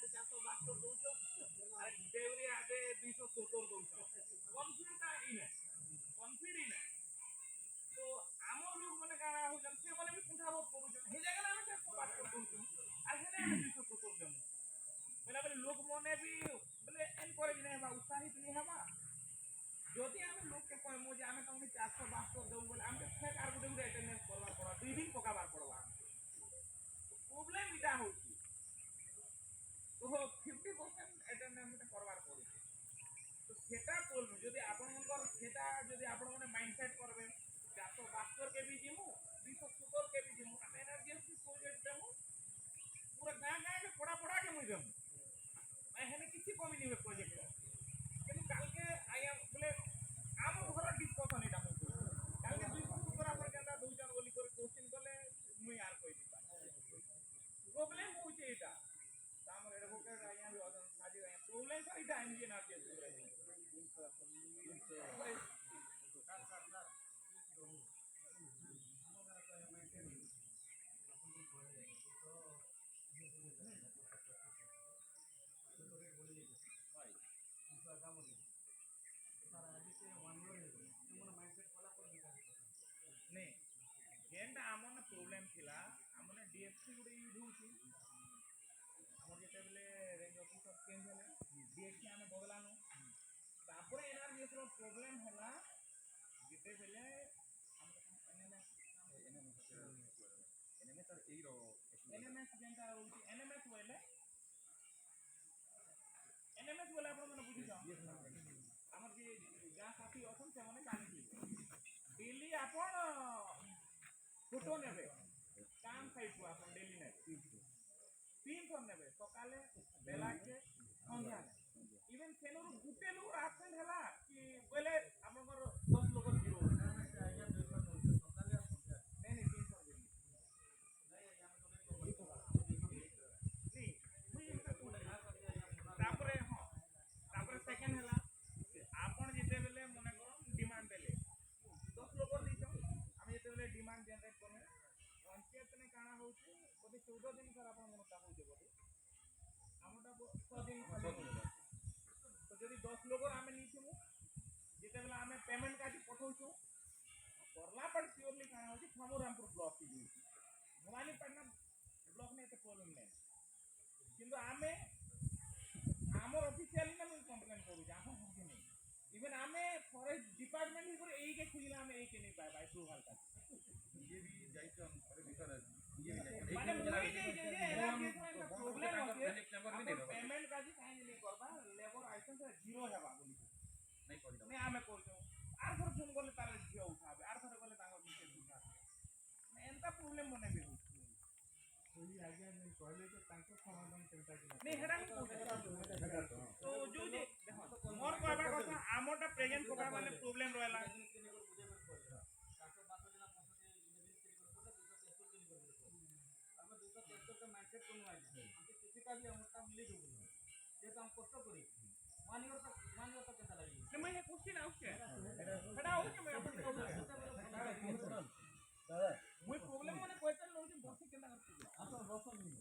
ହାତେ 472 ଦଉଛ ଆରେ ଡେଉରି ହାତେ 270 ଦଉଛ କନଫିଡ ଇନେ କନଫିଡ ଇନେ তো আমার লোক মানে কারা হইছেন সে মানে আমি কুঠা ভোগ করুছেন হে জায়গা আমি 472 দউছু আর হেনে আমি 270 দেমু বলে লোক মনে বি বলে এনকরেজ নাই হবা উৎসাহিত নাই হবা যদি আমি লোককে কইমু যে আমি তোমাকে 472 দেবো বলে আমি ফেক আর গুটে অ্যাটেন্ডেন্স করবার পড়া 2 দিন পকাবার পড়বা প্রবলেম এটা হচ্ছে তো 50% অ্যাটেন্ডেন্স করবার পড়ছে তো সেটা বলবো যদি আপনার সেটা যদি আপনার মানে মাইন্ডসেট করবেন 472 কেবি দিমু 270 কেবি দিমু আমি এনার্জি প্রজেক্ট দেমু পুরো গাঁ গাঁ পড়া পড়া কে মুই দেমু এখানে কিছু কমি নিবে প্রজেক্ট কিন্তু কালকে আইয়া বলে আমার ঘর ডিসকাশন এটা মুই কালকে 270 আপনার কেনটা দুইজন বলি করে কোশ্চেন করলে মুই আর কই দিবা প্রবলেম হচ্ছে এটা আমার এডভোকেট আইয়া অজন সাজি আইয়া প্রবলেম সর এটা এনজি এনার্জি नहीं जेनटा आमन प्रॉब्लम थिला आमन डीएफसी गुडे यूज होची हमर जेते बेले रेंज ऑफिसर चेंज हले डीएफसी आमे बदलानो तापर एनआरजी रो प्रॉब्लम हला जेते बेले एनएमएस सर एरो एनएमएस जेनटा होची एनएमएस बोले एनएमएस बोले आपण मन बुझी जाओ हमर जे गां साथी अछन से माने जानि डेली आपण फोटो नेबे काम खाइबो आपण डेली ने 300 नेबे सकाले बेला के संध्या इवन सेनो गुटे लोग एब्सेंट हला कि बोले हमर 10 लोग जीरो आज्ञा 200 होते सकाले और संध्या नहीं 300 डेली नहीं मुई तापरे हां तापरे सेकंड हला आपण जेते बेले मने करो डिमांड देले 10 लोग दीछो हम जेते बेले डिमांड जनरेट करू पंचायत ने काना होची बोले 14 दिन सर आपण मनता होचे बोले हमटा 6 दिन तो जदी 10 लोग आमे नीछमु जेते बेले आमे पेमेंट काटी पठौछु करला पर सियोरली काना होची फामोरामपुर ब्लॉक की होची भवानी पटना ब्लॉक में एते प्रॉब्लम नै किंतु आमे आमर ऑफिशियली ना मैं कंप्लेंट करू जा हम होची नै इवन आमे फॉरेस्ट डिपार्टमेंट ही पर एई के खुजिला आमे एई के नहीं पाए भाई प्रूवल का ये भी जाइछन फॉरेस्ट भीतर ये भी माने मुई जे एनआरजी का प्रॉब्लम होचे पेमेंट का जी काहे नहीं करबा लेबर लाइसेंस जीरो हेबा बोली नहीं करिदा नहीं आमे करछो आर थर फोन करले तार जियो उठाबे आर थर करले तांगर मिसेज उठाबे एंता प्रॉब्लम मने भी कोई आज्ञा नहीं कहले तो तांको समाधान केनता कि नहीं हेडा तो जो जे देखो मोर कहबा କଥା आमोटा प्रेजेंट पका माने प्रॉब्लम रहला हम 273 का माइंडसेट कोन आइ हमके किसी का भी अमरता मिले जो ये तो हम कष्ट करी मान तक कैसा लगी नहीं मैं क्वेश्चन आउके खड़ा हो के मैं अपन दादा मुई प्रॉब्लम माने क्वेश्चन लो जे बस केना करती आप बस नहीं